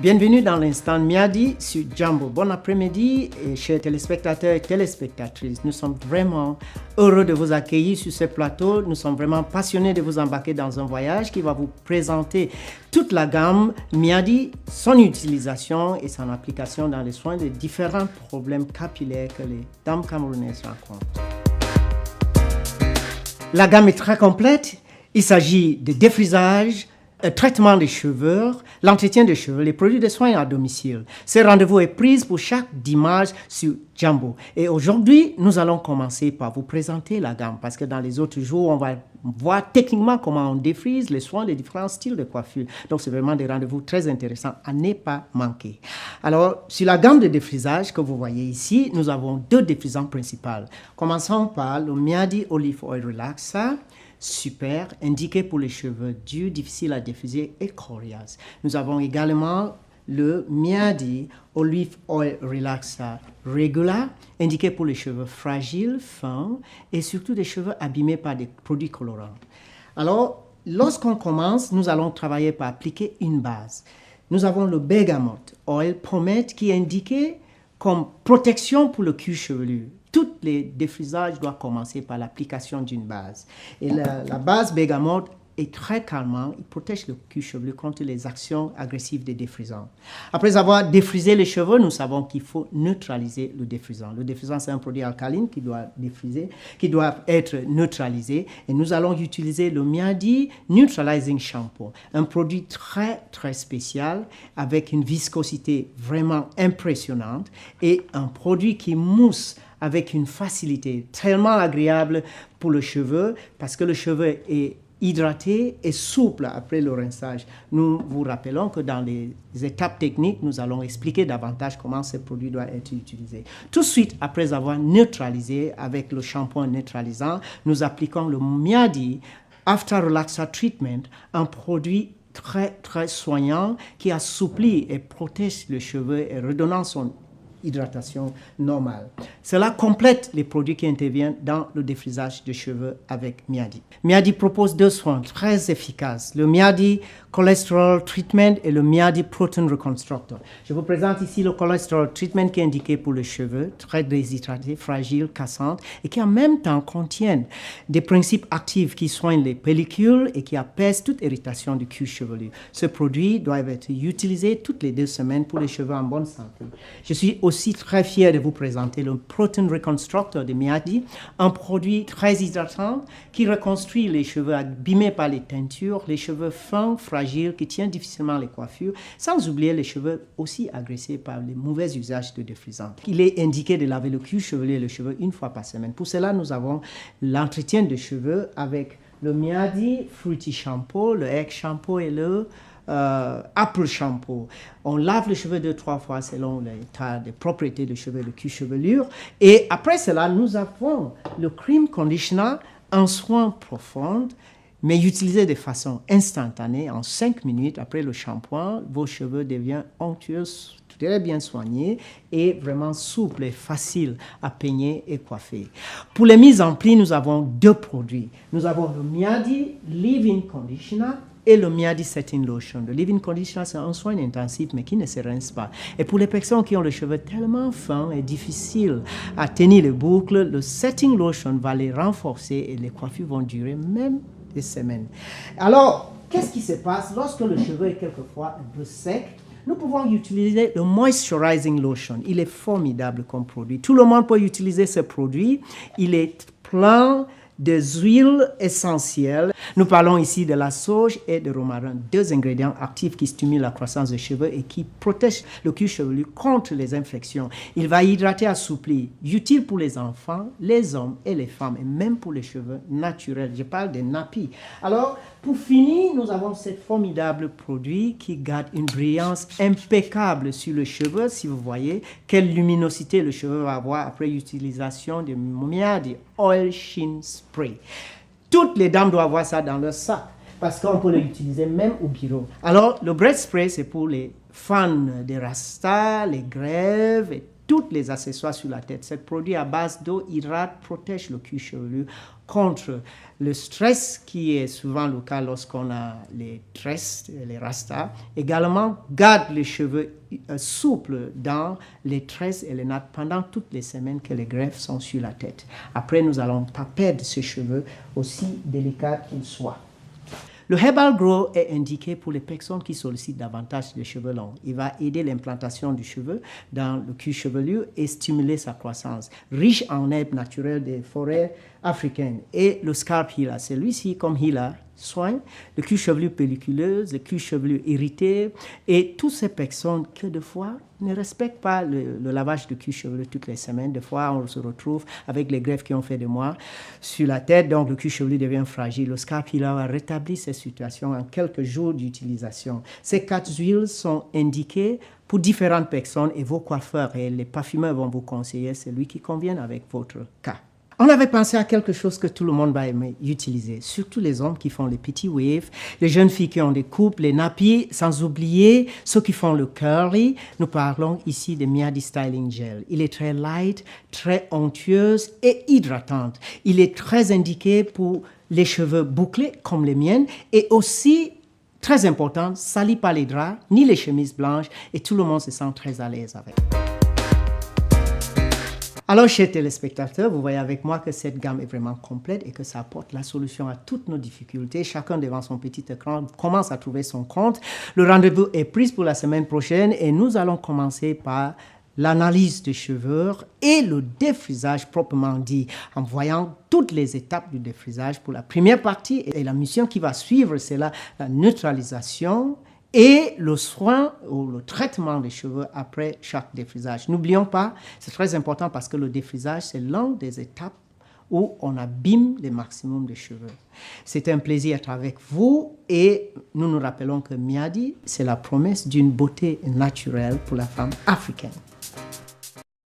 Bienvenue dans l'instant Miadi sur Jambo. Bon après-midi, chers téléspectateurs et téléspectatrices. Nous sommes vraiment heureux de vous accueillir sur ce plateau. Nous sommes vraiment passionnés de vous embarquer dans un voyage qui va vous présenter toute la gamme Miadi, son utilisation et son application dans les soins de différents problèmes capillaires que les dames camerounaises rencontrent. La gamme est très complète. Il s'agit de défrisage, traitement des cheveux, l'entretien des cheveux, les produits de soins à domicile. Ce rendez-vous est pris pour chaque dimanche sur Jambo. Et aujourd'hui, nous allons commencer par vous présenter la gamme parce que dans les autres jours, on va voir techniquement comment on défrise les soins des différents styles de coiffure. Donc, c'est vraiment des rendez-vous très intéressants à ne pas manquer. Alors, sur la gamme de défrisage que vous voyez ici, nous avons deux défrisants principaux. Commençons par le Miadi Olive Oil Relaxer. Super, indiqué pour les cheveux durs, difficiles à défriser et coriaces. Nous avons également le Miadi Olive Oil Relaxer Regular, indiqué pour les cheveux fragiles, fins et surtout des cheveux abîmés par des produits colorants. Alors, lorsqu'on commence, nous allons travailler par appliquer une base. Nous avons le Bergamote Oil Pomade qui est indiqué comme protection pour le cuir chevelu. Tous les défrisages doivent commencer par l'application d'une base. Et la base Bergamote est très calmant. Il protège le cuir chevelu contre les actions agressives des défrisants. Après avoir défrisé les cheveux, nous savons qu'il faut neutraliser le défrisant. Le défrisant, c'est un produit alcaline qui doit défriser, qui doit être neutralisé. Et nous allons utiliser le Miadi Neutralizing Shampoo, un produit très, très spécial avec une viscosité vraiment impressionnante et un produit qui mousse avec une facilité tellement agréable pour le cheveu parce que le cheveu est hydraté et souple après le rinçage. Nous vous rappelons que dans les étapes techniques, nous allons expliquer davantage comment ce produit doit être utilisé. Tout de suite, après avoir neutralisé avec le shampoing neutralisant, nous appliquons le Miadi After Relaxer Treatment, un produit très, très soignant qui assouplit et protège le cheveu et redonnant son hydratation normale. Cela complète les produits qui interviennent dans le défrisage de cheveux avec Miadi. Miadi propose deux soins très efficaces, le Miadi Cholesterol Treatment et le Miadi Protein Reconstructor. Je vous présente ici le Cholesterol Treatment qui est indiqué pour les cheveux, très déshydratés, fragiles, cassantes et qui en même temps contiennent des principes actifs qui soignent les pellicules et qui apaisent toute irritation du cuir chevelu. Ce produit doit être utilisé toutes les 2 semaines pour les cheveux en bonne santé. Je suis aussi très fier de vous présenter le Protein Reconstructor de Miadi, un produit très hydratant qui reconstruit les cheveux abîmés par les teintures, les cheveux fins, fragiles, qui tiennent difficilement les coiffures, sans oublier les cheveux aussi agressés par les mauvais usages de défrisants. Il est indiqué de laver le cuir chevelu et le cheveu 1 fois par semaine. Pour cela, nous avons l'entretien de cheveux avec le Miadi Fruity Shampoo, le Egg Shampoo et le Apple Shampoo. On lave les cheveux 2-3 fois selon l'état des propriétés de cheveux, le cuir chevelure. Et après cela, nous avons le Cream Conditioner, un soin profond, mais utilisé de façon instantanée. En 5 minutes après le shampoing, vos cheveux deviennent onctueux, très bien soignés et vraiment souples et faciles à peigner et coiffer. Pour les mises en pli, nous avons 2 produits. Nous avons le Miadi Leave-In Conditioner et le Miadi Setting Lotion. Le Leave-In Conditioner, c'est un soin intensif, mais qui ne se rince pas. Et pour les personnes qui ont les cheveux tellement fins et difficiles à tenir les boucles, le Setting Lotion va les renforcer et les coiffures vont durer même des semaines. Alors, qu'est-ce qui se passe lorsque le cheveu est quelquefois un peu sec? Nous pouvons utiliser le Moisturizing Lotion. Il est formidable comme produit. Tout le monde peut utiliser ce produit. Il est plein des huiles essentielles. Nous parlons ici de la sauge et de romarin, 2 ingrédients actifs qui stimulent la croissance des cheveux et qui protègent le cuir chevelu contre les infections. Il va hydrater, assouplir, utile pour les enfants, les hommes et les femmes, et même pour les cheveux naturels. Je parle des nappies. Alors, pour finir, nous avons ce formidable produit qui garde une brillance impeccable sur le cheveu. Si vous voyez quelle luminosité le cheveu va avoir après l'utilisation de Miadi Oil Sheen Spray. Toutes les dames doivent avoir ça dans leur sac parce qu'on peut l'utiliser même au bureau. Alors, le Breath Spray, c'est pour les fans des Rasta, les grèves et tous les accessoires sur la tête. Ce produit à base d'eau hydrate, protège le cuir chevelu contre le stress qui est souvent le cas lorsqu'on a les tresses, les rastas. Également, garde les cheveux souples dans les tresses et les nattes pendant toutes les semaines que les greffes sont sur la tête. Après, nous n'allons pas perdre ces cheveux aussi délicats qu'ils soient. Le Herbal Grow est indiqué pour les personnes qui sollicitent davantage de cheveux longs. Il va aider l'implantation du cheveu dans le cuir chevelu et stimuler sa croissance. Riche en herbes naturelles des forêts africaines. Et le Scalp Healer, celui-ci, comme healer, soigne le cuir chevelu pelliculeuse, le cuir chevelu irrité et toutes ces personnes que des fois ne respectent pas le lavage de cuir chevelu toutes les semaines. Des fois, on se retrouve avec les greffes qui ont fait de moi sur la tête, donc le cuir chevelu devient fragile. Le Scalp Healer va rétablir cette situation en quelques jours d'utilisation. Ces 4 huiles sont indiquées pour différentes personnes et vos coiffeurs et les parfumeurs vont vous conseiller celui qui convient avec votre cas. On avait pensé à quelque chose que tout le monde va aimer utiliser, surtout les hommes qui font les petits waves, les jeunes filles qui ont des coupes, les nappies, sans oublier ceux qui font le curly. Nous parlons ici de Miadi Styling Gel. Il est très light, très onctueuse et hydratante. Il est très indiqué pour les cheveux bouclés comme les miennes et aussi, très important, salit pas les draps ni les chemises blanches et tout le monde se sent très à l'aise avec. Alors, chers téléspectateurs, vous voyez avec moi que cette gamme est vraiment complète et que ça apporte la solution à toutes nos difficultés. Chacun devant son petit écran commence à trouver son compte. Le rendez-vous est pris pour la semaine prochaine et nous allons commencer par l'analyse des cheveux et le défrisage proprement dit, en voyant toutes les étapes du défrisage pour la première partie. Et la mission qui va suivre, c'est la neutralisation et le soin ou le traitement des cheveux après chaque défrisage. N'oublions pas, c'est très important parce que le défrisage, c'est l'une des étapes où on abîme le maximum de cheveux. C'est un plaisir d'être avec vous et nous nous rappelons que Miadi, c'est la promesse d'une beauté naturelle pour la femme africaine.